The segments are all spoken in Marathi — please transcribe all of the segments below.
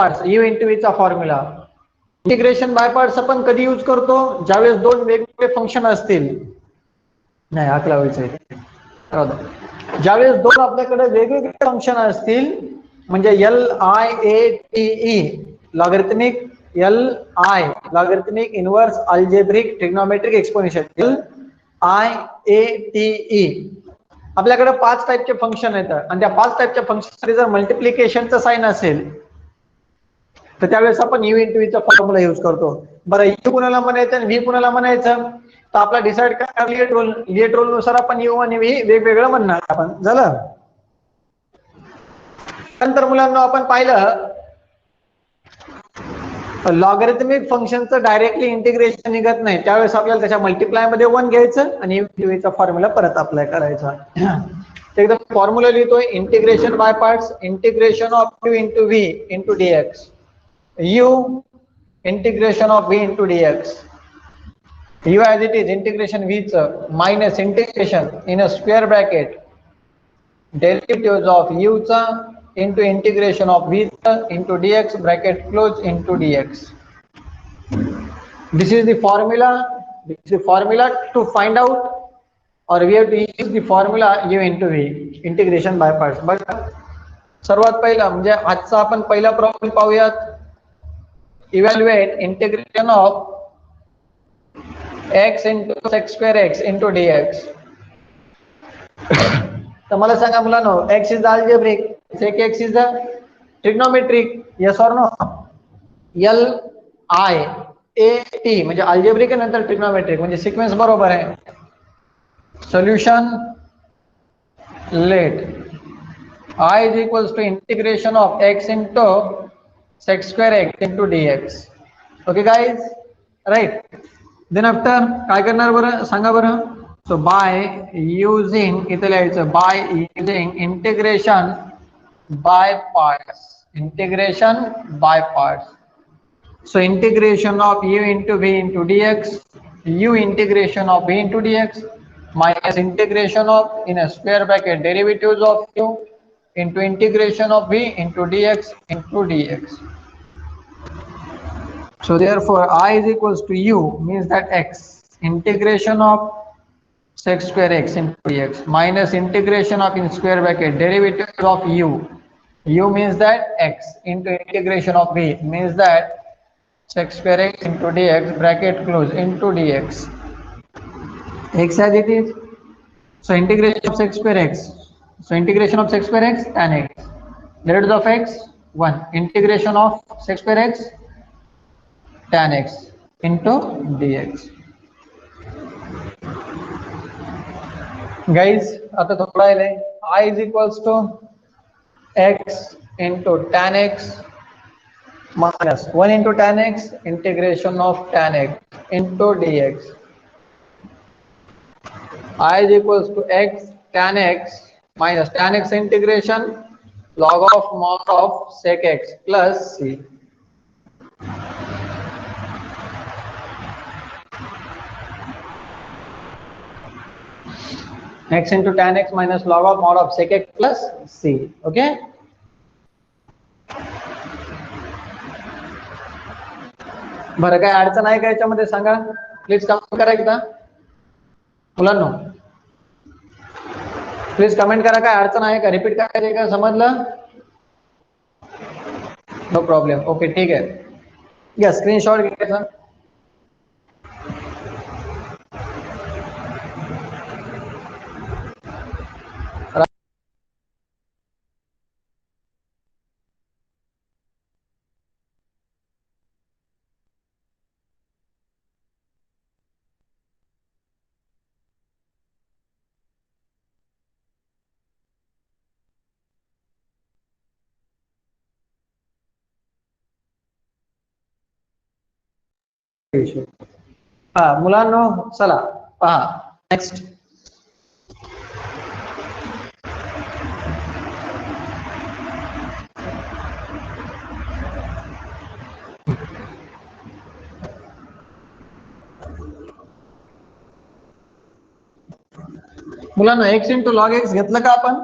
पार्ट्स यू इंटू व्ही चा फॉर्म्युला. इंटिग्रेशन बाय पार्ट्स आपण कधी यूज करतो? ज्यावेळेस दोन वेगवेगळे फंक्शन असतील. नाही आकला व्हायचं आहे. ज्यावेळेस दोन आपल्याकडे वेगवेगळे फंक्शन असतील म्हणजे L I A T E logarithmic, L I logarithmic, inverse, algebraic, trigonometric, exponential, L I A T E. आपल्याकडे 5 टाईपचे फंक्शन येतात आणि त्या 5 टाईपच्या फंक्शनसाठी जर मल्टिप्लिकेशनचा साइन असेल तर त्यावेळेस आपण यू इंटू व्हीचा फॉर्म्युला यूज करतो. बरं यू कुणाला म्हणायचं आणि व्ही कुणाला म्हणायचं तर आपला डिसाइड करा. लिएट रूल नुसार आपण यू आणि व्ही वेगवेगळं म्हणणार आपण. झालं. नंतर मुलांना आपण पाहिलं लॉगरिथमिक फंक्शनचं डायरेक्टली इंटिग्रेशन निघत नाही, त्यावेळेस आपल्याला त्याच्या मल्टिप्लाय मध्ये 1 घ्यायचं आणि यू इंटू व्हीचा फॉर्म्युला परत अप्लाय करायचा. एकदम फॉर्म्युला लिहितोय. Integration by parts, integration of U into V into DX, u integration of v into dx, u as it is integration v minus integration in a square bracket derivatives of u into integration of v into dx bracket close into dx. This is the formula. This is the formula to find out, or we have to use the formula u into v integration by parts. But सर्वात पहिला म्हणजे आजचा आपण पहिला प्रॉब्लेम पाहूयात. Evaluate integration of x into sec square x into dx. तर मला सांगा मुलांनो, x is the algebraic, sec x is the trigonometric, yes or no? L I A T म्हणजे algebraic नंतर trigonometric म्हणजे सिक्वेन्स बरोबर आहे. Solution let I is equals to integration of x into sec square x into dx. Okay guys, right? Then after काय करणार बरं सांगा बरं. So by using इथे लिहायचं by using integration by parts. Integration by parts. So integration of u into v into dx, u integration of v into dx minus integration of in a square bracket derivatives of u into integration of v into dx into dx. So therefore I is equals to u means that x integration of sec square x into dx minus integration of in square bracket derivatives of u means that x into integration of v means that sec square x into dx bracket close into dx. X as it is. So integration of sec square x. So integration of sec square x tan x. Derivatives of x 1. Integration of sec square x tan x into dx. Guys, आता थोड़ा है I is equals to x into tan x minus 1 into tan x integration of tan x into dx. I is equals to x tan x minus tan x integration log of mod of sec x plus c. X into tan x minus log of mod of sec x plus c. Okay. बरं काय अडचण आहे का याच्यामध्ये सांगा प्लीज. कमेंट करा एकदा मुलांनो, प्लीज कमेंट करा काय अडचण आहे का, रिपीट करायचं का, समजलं? No problem. ओके ठीक आहे. या स्क्रीनशॉट घ्यायचा. हा मुलांनो चला पहा नेक्स्ट. मुलांनो x into log x घेतलं का आपण?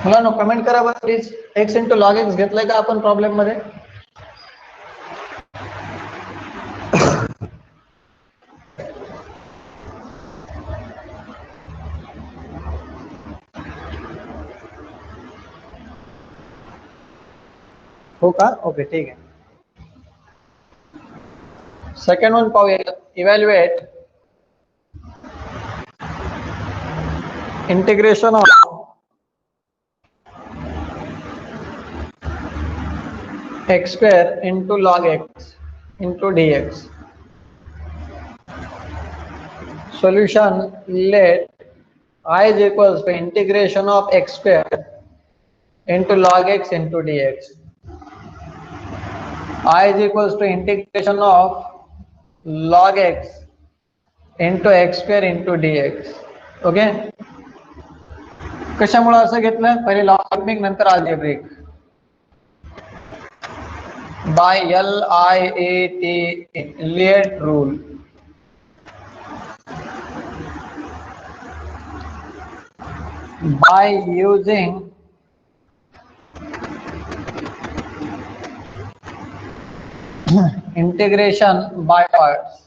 मुलांनो कमेंट करा बरं please. x into log x घेतलंय का आपण प्रॉब्लेम मध्ये? हो का? ओके ठीक आहे. सेकंड वन पाहूया. Evaluate integration of x square into log x into dx. Solution: let I is equals to integration of x square into log x into dx. I is equals to integration of log x into x square into dx. Okay, कशामुळे असं घेतलं? पहिले लॉगरिथमिक नंतर algebraic. By LIAT Elliott rule. By using integration by parts,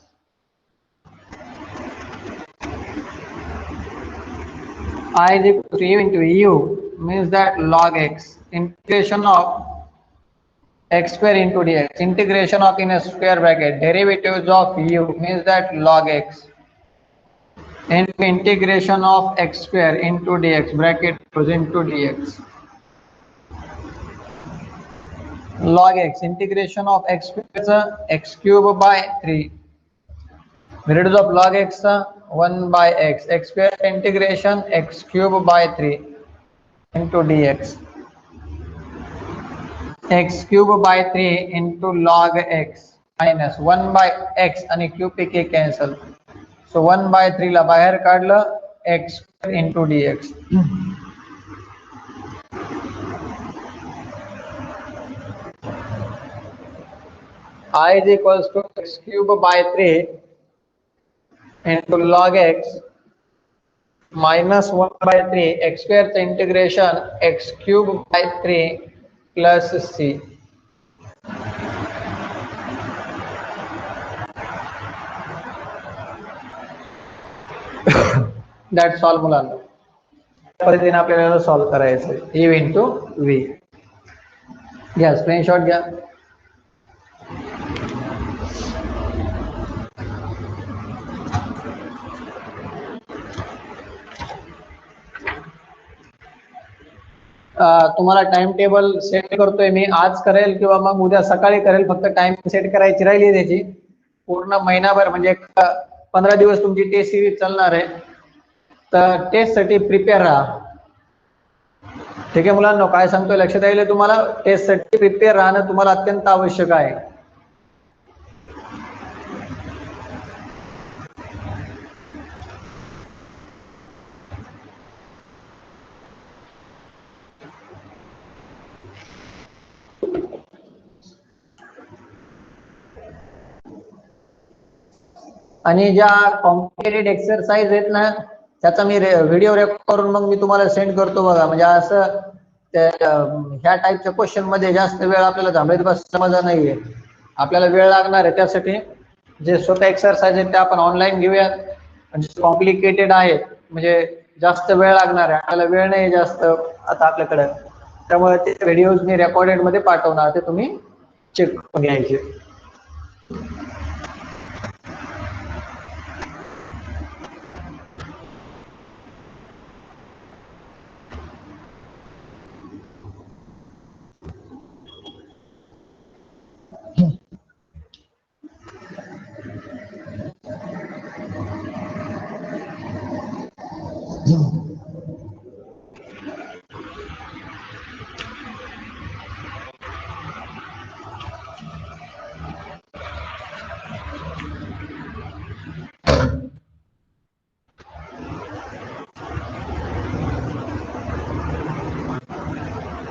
I is equal to u into u means that log x, integration of x square into dx, integration of in a square bracket derivatives of u means that log x into integration of x square into dx bracket goes into dx. Log x, integration of x square is x cube by 3. Radius of log x 1 by x. X square integration x cube by 3 into dx. X cube by 3 into log x minus 1 by x आणि क्यूब पैकी कॅन्सल. सो 1 by 3 ला बाहेर काढलं, x square into dx. I is equals to x cube by 3 into log x minus 1 by 3 x square integration x cube by 3 plus c. That's all मुलांना. पद्धतीने आपल्याला सॉल्व करायचं. u into v. घ्या स्क्रीनशॉट घ्या. तुम्हाला टाइम टेबल सेट करतोय मी. आज करेल किंवा मग उद्या सकाळी करेल. फक्त टाइम सेट करायची राहिली त्याची. पूर्ण महिनाभर म्हणजे 15 दिवस तुमची टेस्ट सिरीज चालणार आहे. तर टेस्ट साठी प्रिपेअर राहा. ठीक आहे मुलांना, काय सांगतोय लक्षात येईल तुम्हाला? टेस्ट साठी प्रिपेअर राहणं तुम्हाला अत्यंत आवश्यक आहे. आणि ज्या कॉम्प्लिकेटेड एक्सरसाइज आहेत ना, त्याचा मी व्हिडिओ रेकॉर्ड करून मग मी तुम्हाला सेंड करतो बघा. म्हणजे असं ह्या टाईपच्या क्वेश्चन मध्ये जास्त वेळ आपल्याला थांबायचं बस मजा नाहीये. आपल्याला वेळ लागणार आहे. त्यासाठी जे सोपे एक्सरसाइज आहेत ते आपण ऑनलाईन घेऊयात. म्हणजे कॉम्प्लिकेटेड आहेत म्हणजे जास्त वेळ लागणार आहे. आपल्याला वेळ नाही जास्त आता आपल्याकडे. त्यामुळे ते व्हिडिओज मी रेकॉर्डेड मध्ये पाठवणार, ते तुम्ही चेक करून घ्यायचे.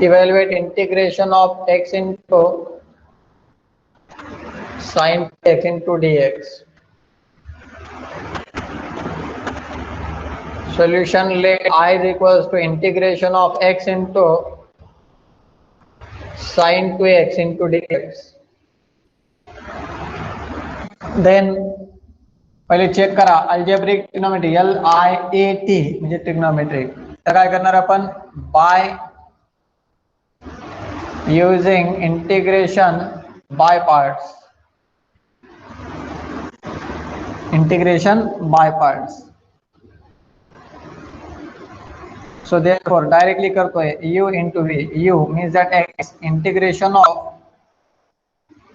Evaluate integration of x into sin x into dx. Solution let I is equals to integration of x into sin 2x into dx. Then पहिले चेक करा अल्जेब्रिक ट्रिग्नोमेट्री LIAT म्हणजे ट्रिग्नोमेट्रिक. तर काय करणार आपण by using integration by parts. Integration by parts. So therefore directly करतोय u into v. U means that x integration of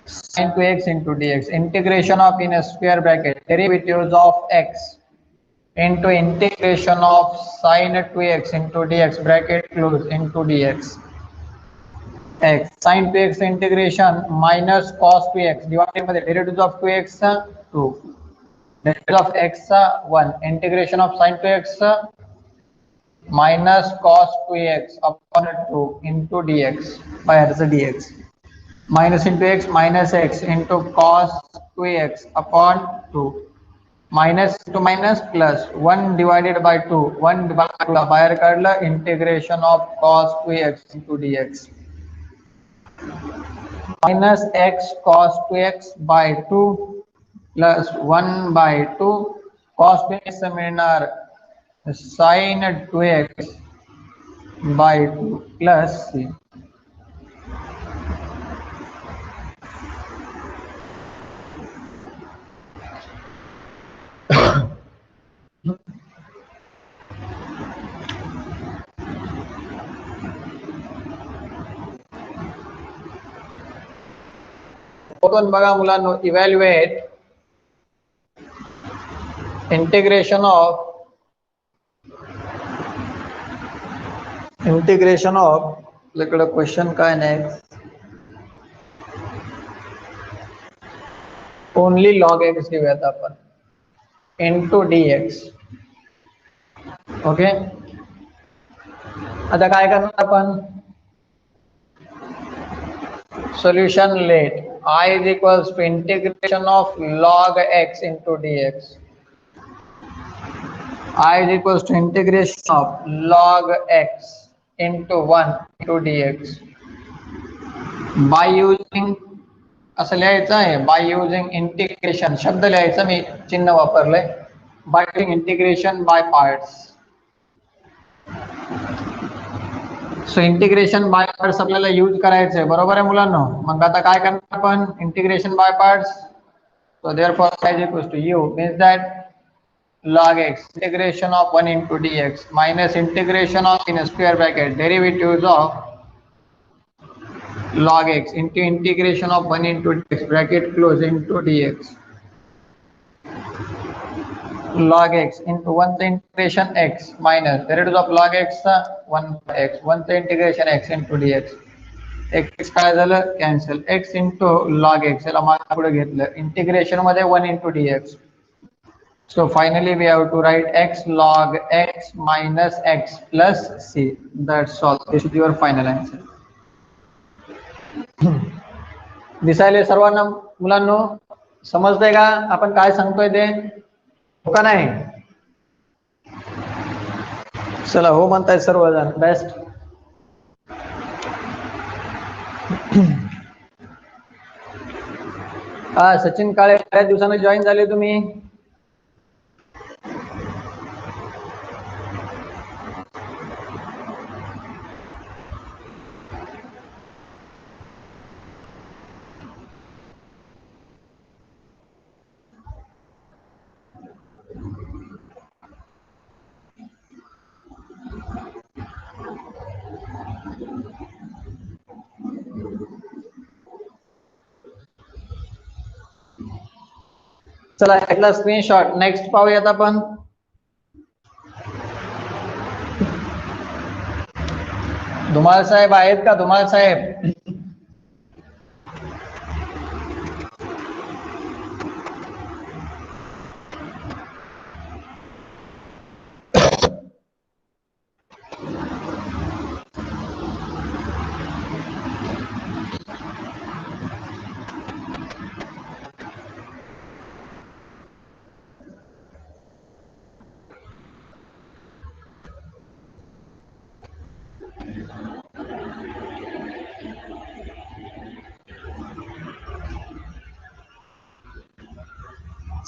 sin 2x into dx, integration of in a square bracket derivatives of x into integration of sin 2x into dx bracket close into dx. X sin 2x integration minus cos 2x divided by the derivatives of 2x 2, derivative of x 1, integration of sin 2x minus cos 2x upon 2 into dx by dx. Minus into x minus x into cos 2x upon 2. Minus to minus plus 1 divided by 2. 1 divided by बाहेर काढलं integration of cos 2x into dx. Minus x cos 2x by 2 plus 1 by 2 cos 2x मिळणार sin 2x by 2 plus c. बघा मुलांनो इव्हॅल्युएट इंटिग्रेशन ऑफ आपल्याकडे क्वेश्चन काय नाही ओनली log x घेऊयात आपण इंटू dx. ओके आता काय करणार आपण solution let I is equals to integration of log x into dx. I is equals to integration of log x into 1 into dx by using असं लिहायचं आहे बाय युजिंग इंटिग्रेशन शब्द लिहायचा मी चिन्ह वापरलंय by using integration by parts. So integration by parts आपल्याला यूज करायचं आहे बरोबर आहे मुलांनो. मग आता काय करणार आपण integration by parts. So therefore I is equals to u means that log x integration of 1 into dx minus integration of in a square bracket derivatives of log x into integration of 1 into dx bracket close into dx log x into 1 the integration x minus derivative of log x 1 by x 1 the integration x into dx. x काय झालं cancel x into log x याला मागे पुढे घेतलं इंटिग्रेशन मध्ये 1 into dx. So finally we have to write x log x minus x plus c. That's all. This is your final answer. दिसायले सर्वांना मुलांनो समजतंय का आपण काय सांगतोय ते हो का नाही. चला हो म्हणताय सर्वजण बेस्ट. हा सचिन काळे बऱ्याच दिवसांनी जॉईन झाले तुम्ही. चला यातला स्क्रीनशॉट नेक्स्ट पाहूयात आपण. धुमाळ साहेब आहेत का धुमाळ साहेब.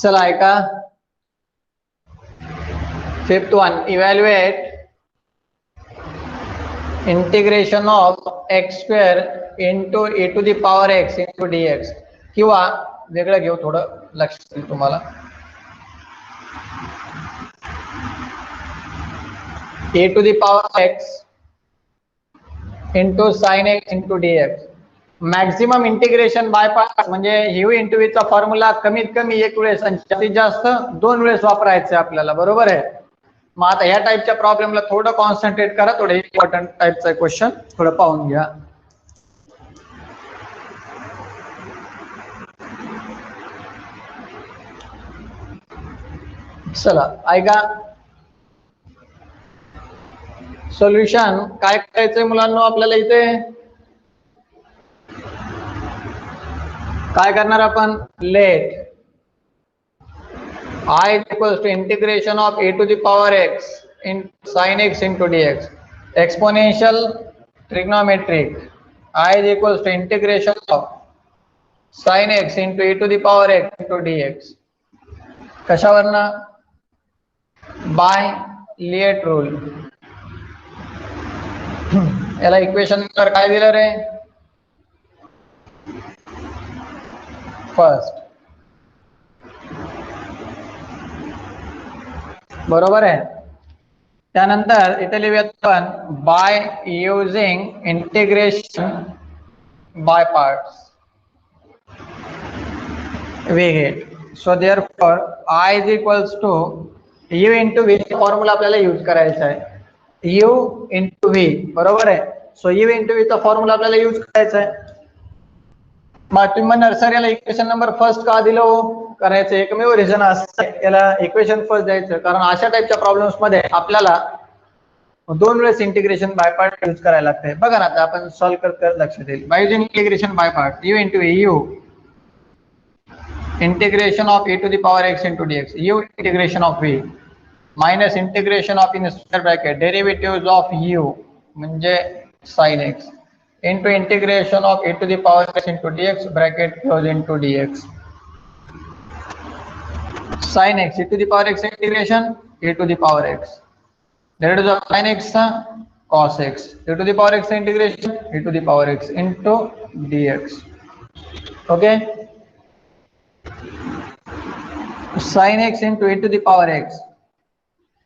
चला ऐका. Fifth one, evaluate integration of X square into A to the power X into D X. किंवा वेगळं घेऊ, थोडं लक्षात येईल तुम्हाला. A to the power X into sine X into D X. Maximum integration by parts म्हणजे यू इंटू व्हीचा फॉर्म्युला कमीत कमी एक वेळेस आणि जास्तीत जास्त 2 वेळेस वापरायचं आहे आपल्याला, बरोबर आहे. मग आता ह्या टाईपच्या प्रॉब्लेमला थोडं कॉन्सन्ट्रेट करा, थोडं इम्पॉर्टंट टाईपचा क्वेश्चन थोडं पाहून घ्या. चला ऐका. सोल्युशन काय करायचंय मुलांना आपल्याला इथे, काय करणार आपण, late I is equals to integration of a to the power x in sin x into dx. Exponential trigonometric. I is equals to integration of sin x into e to the power x into dx. कशावरना, बाय लिएट रूल. याला इक्वेशन नंबर काय दिलं रे, फर्स्ट, बरोबर आहे. त्यानंतर इथे लिहूयात आपण by using integration by parts वेगळे. So therefore I is equals to U into V formula आपल्याला यूज करायचा आहे, यू इंटू व्ही, बरोबर आहे. सो यू इंटू व्हीचा फॉर्म्युला आपल्याला यूज करायचा आहे. मग तुम्ही नर्सरीला इक्वेशन नंबर फर्स्ट का दिलं हो, करायचं एकमेव रिझन असतं याला इक्वेशन फर्स्ट द्यायचं, कारण अशा टाईपच्या प्रॉब्लेम्स मध्ये आपल्याला 2 वेळेस इंटिग्रेशन बाय पार्ट यूज करायला लागते. बघा ना आता आपण सॉल्व्ह करत लक्षात येईल. By using integration by part, U into U integration of A to the power X into dx, U integration of V minus integration of in square bracket derivative of U म्हणजे sine X into integration of e to the power x into dx bracket close into dx. Sin x e to the power x integration e to the power x derivative of sin x cos x e to the power x integration e to the power x into dx. Okay, sin x into e to the power x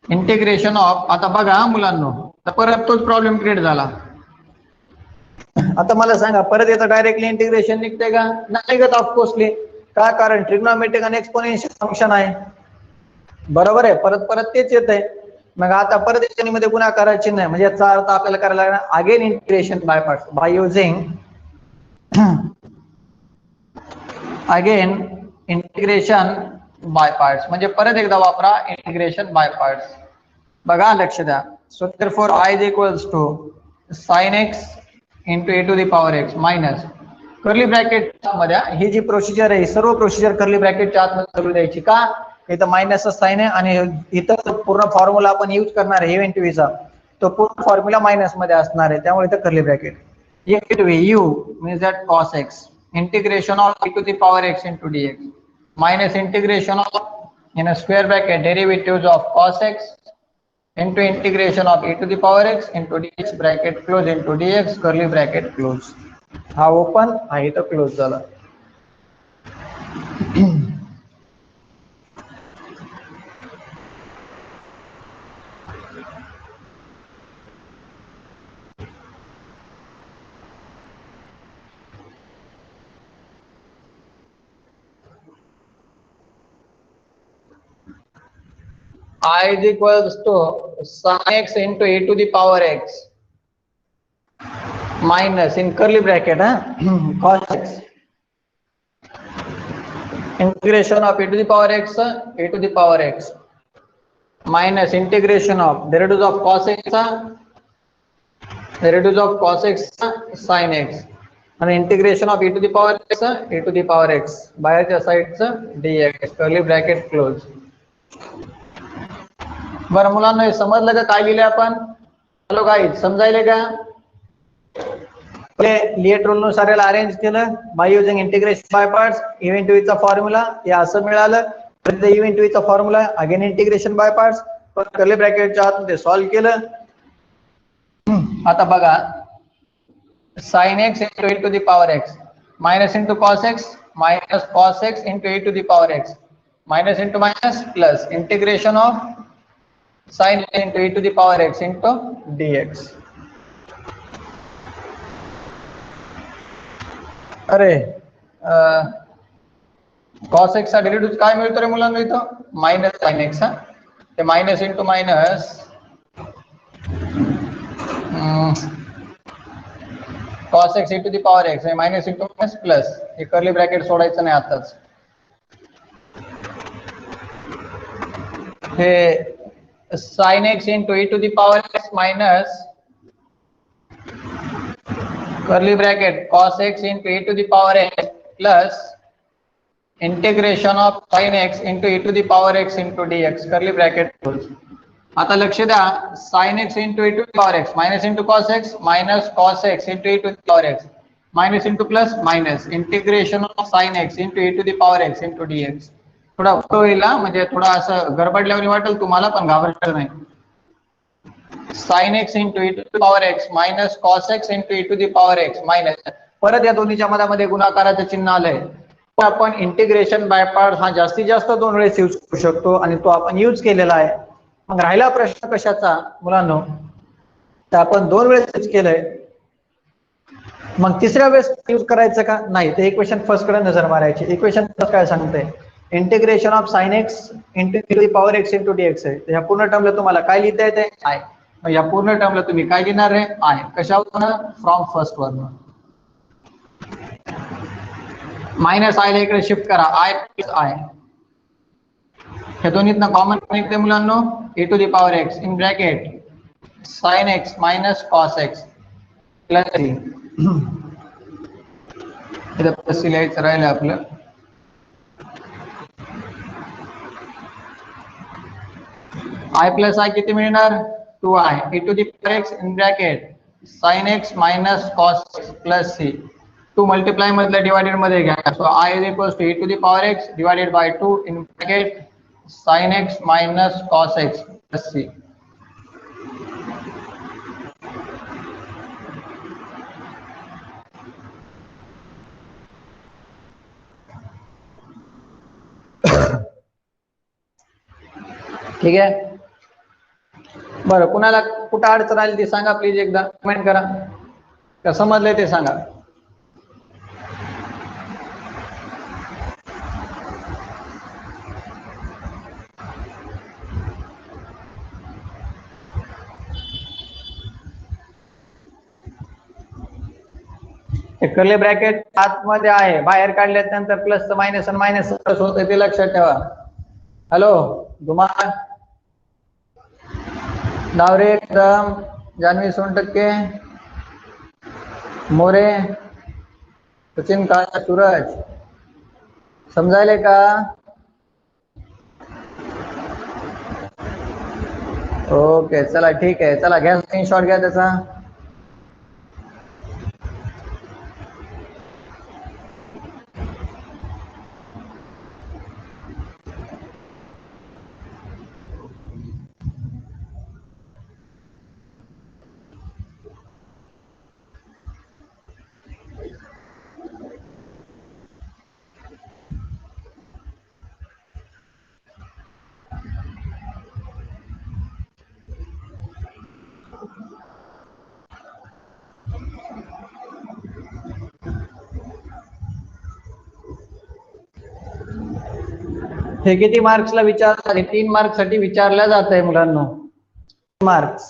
integration of. आता बघा मुलांनो, परत तोच प्रॉब्लेम क्रिएट झाला. आता मला सांगा, परत याचं डायरेक्टली इंटिग्रेशन निघते का, नाही निघत ऑफकोर्सली. का, कारण ट्रिग्नोमेट्रिक आणि एक्सपोनेन्शियल फंक्शन आहे, बरोबर आहे. परत परत तेच येत आहे. मग आता परत याच्यामध्ये गुणाकाराची नाही, म्हणजे याचा अर्थ आपल्याला करायला लागणार again integration by parts by using again integration by parts, म्हणजे परत एकदा वापरा इंटिग्रेशन बाय पार्ट्स. बघा लक्ष द्या. So therefore I is equals to sin x into A to the power X minus curly bracket मध्ये, ही जी प्रोसिजर आहे सर्व प्रोसिजर कर्ली ब्रॅकेटच्या आतमध्ये करू द्यायची. का, इथं मायनस साइन आहे आणि इथं पूर्ण फॉर्म्युला आपण यूज करणार आहे इव्हेंट व्हीचा, तो पूर्ण फॉर्म्युला मायनस मध्ये असणार आहे, त्यामुळे इथं curly bracket. You means that cos x integration of e to the power x into dx minus integration of in square bracket derivative of cos x into integration of e to the power x into dx bracket close into dx curly bracket close. हा ओपन, हा इथं क्लोज झाला. I is equals to sin x into e to the power x minus in curly bracket cos x integration of e to the power x e to the power x minus integration of derivative of cos x sin x and integration of e to the power x e to the power x बाहेरच्या साइडचं dx curly bracket close. बरं मुलांना हे समजलं का काय लिहिले आपण, हॅलो गाईज समजायले का, लिएट रूल नुसार याला अरेंज केलं by using integration by parts इव्हेंट व्हीचा फॉर्म्युला, हे असं मिळालं. इव्हेंट चा formula again integration by parts, पण कर्ली ब्रॅकेटच्या आत ते सॉल्व्ह केलं. आता बघा sin x into e to the power x minus into cos x minus cos x into e to the power x minus into minus plus integration of sin into e to the power x into dx. अरे cos x चा डेरिव्हेटिव्ह काय मिळतो रे मुलांना इथं? Minus sin x. ते minus into minus cos x e to the power x आहे मायनस इंटू मायनस प्लस, हे कर्ली ब्रॅकेट सोडायचं नाही आताच. हे sin x into e to the power x minus curly bracket cos x into e to the power x plus integration of sin x into e to the power x into dx curly bracket. आता लक्ष द्या, sin x into e to the power x minus into cos x minus cos x into e to the power x minus into plus minus integration of sin x into e to the power x into dx. थोडा होईल म्हणजे थोडा असं गडबडल्यावर वाटेल तुम्हाला, पण घाबरायचं नाही. sin x into e to the power x minus cos x into e to the power x minus, परत या दोन्हीच्या मधामध्ये गुणाकाराचं चिन्ह आलंय. आपण इंटिग्रेशन बाय पार्ट हा जास्तीत जास्त 2 वेळेस यूज करू शकतो आणि तो आपण यूज केलेला आहे. मग राहिला प्रश्न कशाचा मुलांनो, तर आपण 2 वेळेस यूज केलंय, मग तिसऱ्या वेळेस यूज करायचं का नाही? ते इक्वेशन फर्स्ट कडे नजर मारायची. इक्वेशन फर्स्ट काय सांगते? Integration of sin x into e to the power x into dx आहे. या पूर्ण टर्मला तुम्हाला काय लिहिता येते? i. मग या पूर्ण टर्मला तुम्ही काय लिहिणार आहे? i. कशावरून? फ्रॉम फर्स्ट वरून. मायनस आय ला इकडे शिफ्ट करा, i प्लस i. हे दोन्हीतनं कॉमन निघते मुलांनो, e to the power x in bracket sin x minus cos x plus c. इथं प्लस c लिहायचं राहिलं आपलं. i प्लस i किती मिळणार? 2i e to the power x in bracket sin x minus cos x plus c. 2 multiply मधलं डिवाइडेड मध्ये घ्या, so i is equals to e to the power x divided by 2 in bracket sin x minus cos x plus c. ठीक आहे, बरं कुणाला कुठं अडचण आली ते सांगा प्लीज, एकदा कमेंट करा. का समजलंय ते सांगा. कर्ली ब्रॅकेट आतमध्ये आहे, बाहेर काढल्यानंतर प्लस मायनस आणि मायनस प्लस होतं ते लक्षात ठेवा. हॅलो धुमाळ, डावरे एकदम, जान्हवी 100%, मोरे, सचिन काळा, सूरज, समजायले का? ओके चला ठीक आहे, चला घ्या स्क्रीनशॉट घ्या त्याचा. हे किती मार्क्सला विचारतात? 3 मार्क्स साठी विचारल्या जात आहे मुलांना. मार्क्स.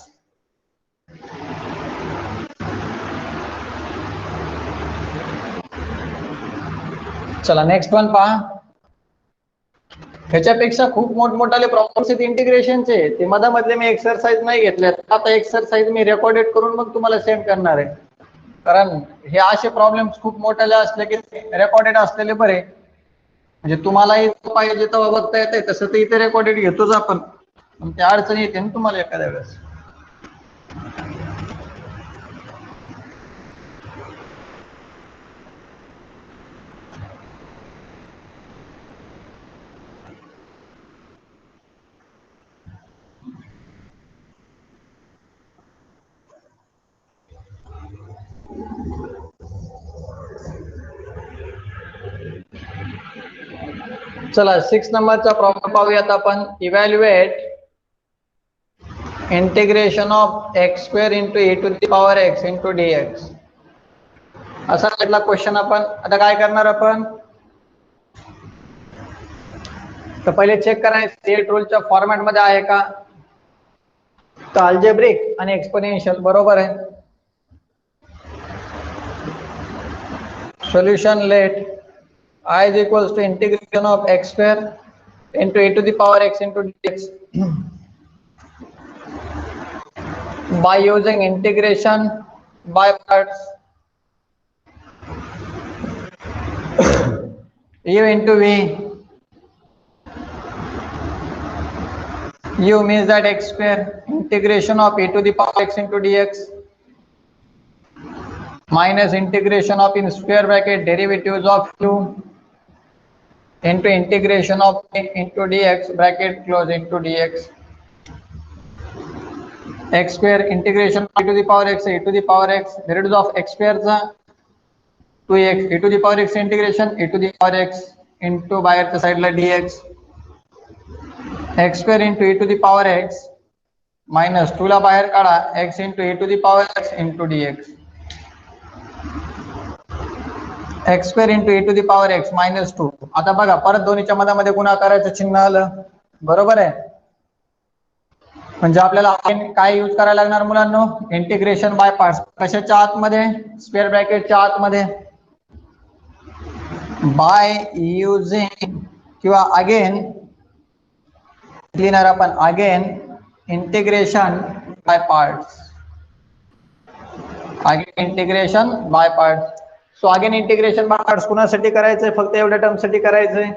चला नेक्स्ट वन पहा. ह्याच्यापेक्षा खूप मोठमोठाले प्रॉब्लेम्स आहेत इंटिग्रेशनचे, ते मधामधले मी एक्सरसाइज नाही घेतल्यात. आता एक्सरसाइज मी रेकॉर्डेड करून मग तुम्हाला सेंड करणार आहे, कारण हे असे प्रॉब्लेम्स खूप मोठे असले की रेकॉर्डेड असलेले बरे, म्हणजे तुम्हालाही पाहिजे तेव्हा बघता येते. तसं तर इथे रेकॉर्डेड घेतोच आपण, पण त्या अडचणी येते ना तुम्हाला एखाद्या वेळेस. चला 6 नंबरचा प्रॉब्लेम पाहूयात आपण. Evaluate integration of X square into A to the power X into D X असा कुठला क्वेश्चन. आपण आता काय करणार आपण, तर पहिले चेक करायचं एट रूलच्या फॉर्मॅट मध्ये आहे का. तर अल्जेब्रिक आणि एक्सपोनेन्शियल बरोबर आहे. Solution let I is equals to integration of x square into a to the power x into dx by using integration by parts u into v. U means that x square integration of a to the power x into dx minus integration of in square bracket derivatives of u into integration of a into dx bracket close into dx. X square integration e to the power x e to the power x derivative of x square चा 2x e to the power x integration e to the power x into बाहेरच्या साईडला dx x square into e to the power x minus 2 ला बाहेर काढा x into e to the power x into dx x square into e to the power x minus 2. आता बघा परत दोन्हीच्या मधामध्ये गुणाकाराचं चिन्ह आलं बरोबर आहे. म्हणजे आपल्याला काय यूज करायला लागणार मुलांनो, इंटिग्रेशन बाय पार्ट्स. कशाच्या आतमध्ये, स्क्वेअर ब्रॅकेटच्या आतमध्ये. बाय युजिंग किंवा अगेन लिहिणार आपण again integration by parts. Again integration by parts. So again integration by parts कुणासाठी करायचंय, फक्त एवढ्या टर्म साठी करायचंय.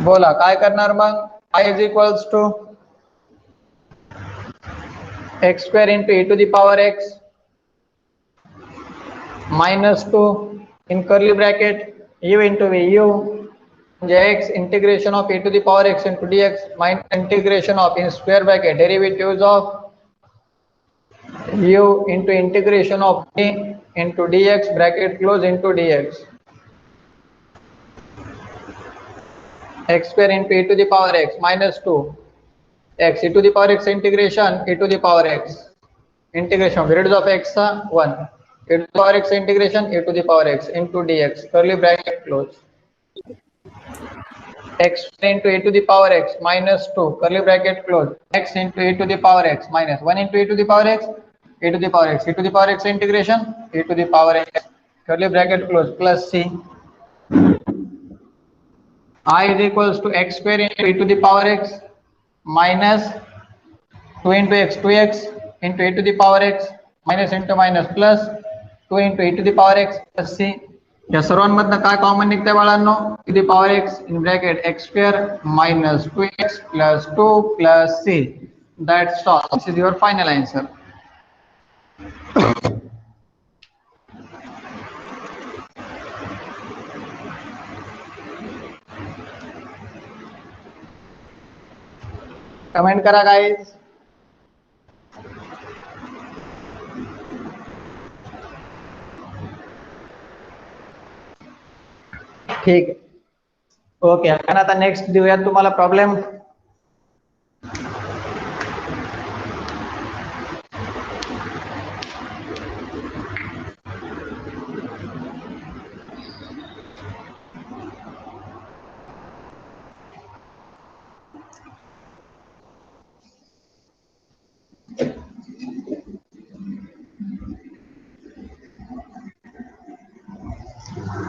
बोला काय करणार मग. I is equals to x square into e to the power x minus 2 in curly bracket u into v u म्हणजे x integration of e to the power x into dx minus integration of in square bracket derivatives of u into integration of a into dx bracket close into dx x square into e to the power x minus 2 x e to the power x integration e to the power x integration of derivative of x 1 e to the power x integration e to the power x into dx curly bracket close x into e to the power x minus 2 curly bracket close x into e to the power x minus 1 into e to the power x e to the power x e to the power x integration e to the power x curly bracket close plus c. I is equals to x square into e to the power x minus 2 into x 2x into e to the power x minus into minus plus 2 into e to the power x plus c. या सर्वांमधनं काय कॉमन निघतंय बाळांनो, to the power x in bracket x square minus 2x plus 2 plus c. That's all. This is your final answer. Comment करा गाइस. ठीक आहे. ओके आपण आता नेक्स्ट देऊया तुम्हाला प्रॉब्लेम.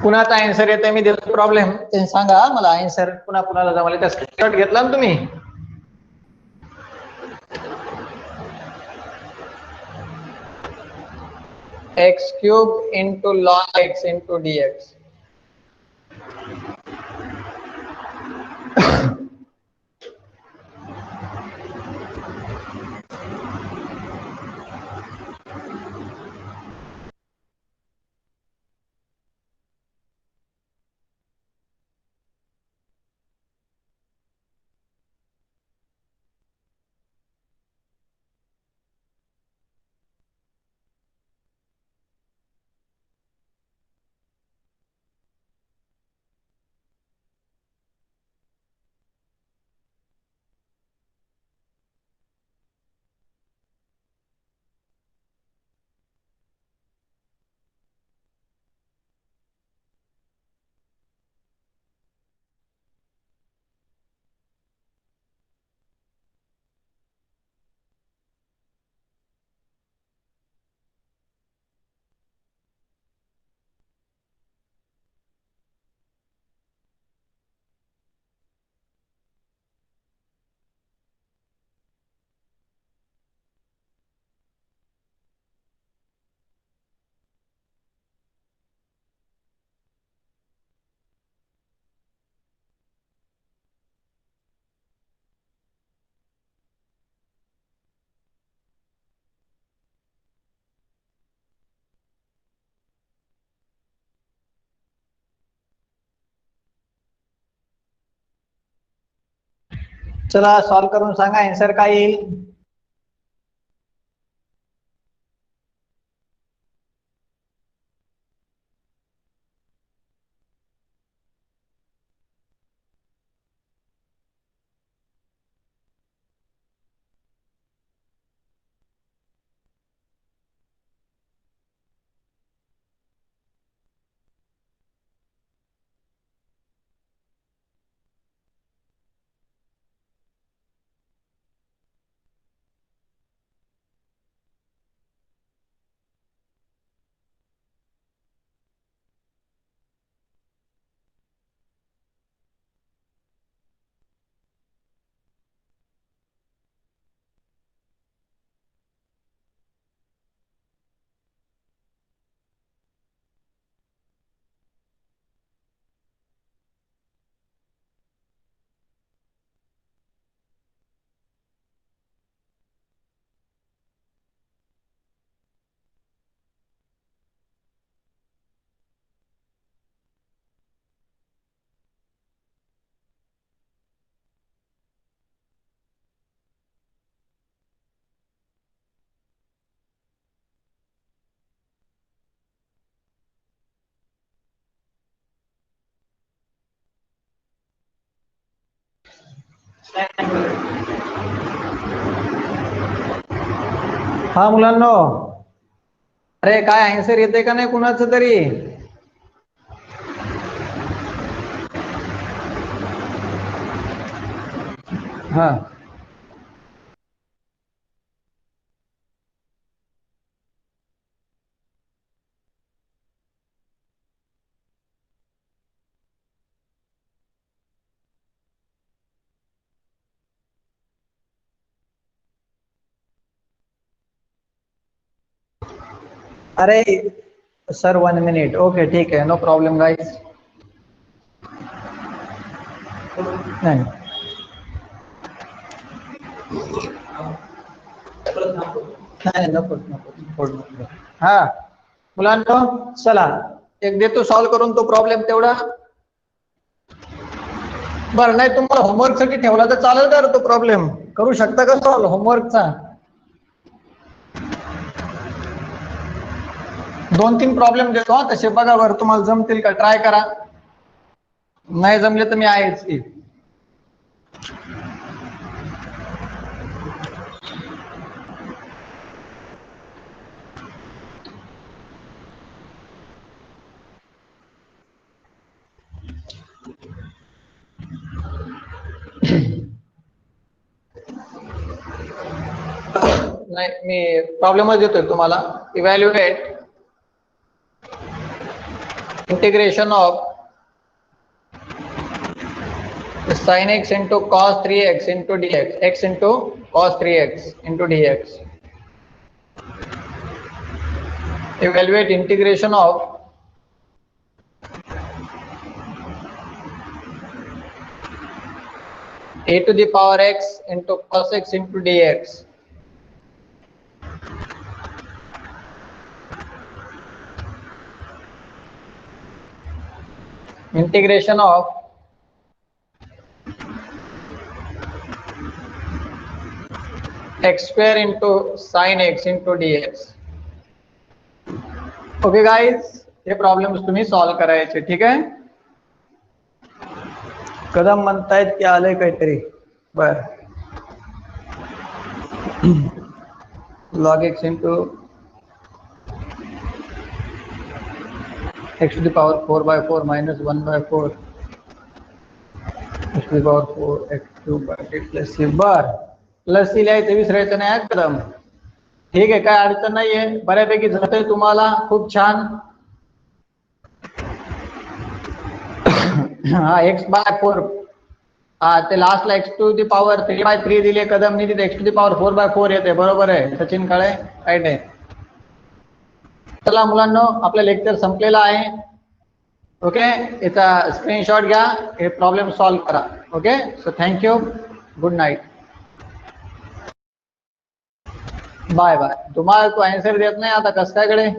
कुणाचा आन्सर येते मी देतो प्रॉब्लेम ते सांगा मला. आन्सर पुन्हा कुणाला जमले त्या स्क्रीनशॉट घेतला ना तुम्ही. x cube into log x into dx. चला सॉल्व्ह करून सांगा आन्सर काय येईल. हा मुलांनो, अरे काय आन्सर येते का नाही कुणाचं तरी. हा अरे सर 1 मिनिट. ओके ठीक आहे, नो प्रॉब्लेम गाईज. नाही नको नको. हा मुलांनो चला एक देतो सॉल्व्ह करून तो प्रॉब्लेम तेवढा. बरं नाही तुम्हाला होमवर्क साठी ठेवला तर चालेल का तो प्रॉब्लेम, करू शकता का सॉल्व्ह होमवर्कचा. 2-3 प्रॉब्लेम देतो हा तसे, बघा बरं तुम्हाला जमतील का, ट्राय करा. नाही जमले तर मी आहेच की. नाही मी प्रॉब्लेमच देतोय तुम्हाला. Evaluate integration of sin x into cos 3x into dx, x into cos 3x into dx. Evaluate integration of a to the power x into cos x into dx. Integration of x square into sin x into dx. Okay guys, हे प्रॉब्लेम्स तुम्ही सॉल्व्ह करायचे. ठीक आहे. कदम म्हणतायत की आलंय काहीतरी. बर log x into x to the power 4 by 4 minus 1 by 4 x to the power 4 x cube by t plus c. बर प्लस सी लिहायचं विसरायचं नाही कदम. ठीक आहे, काय अडचण नाहीये, बऱ्यापैकी जमतंय तुम्हाला, खूप छान. हा x बाय 4, हा ते लास्टला x to the power 3 by 3 दिले कदमनी, तिथे x to the power 4 by 4 येते. बरोबर आहे सचिन काळे, राईट आहे. चला मुलांनो आपलं लेक्चर संपलेलं आहे. ओके, याचा स्क्रीनशॉट घ्या, हे प्रॉब्लेम सॉल्व्ह करा. Okay, so thank you, good night, bye bye. तुम्हाला तो आन्सर देत नाही आता कसं काय कडे.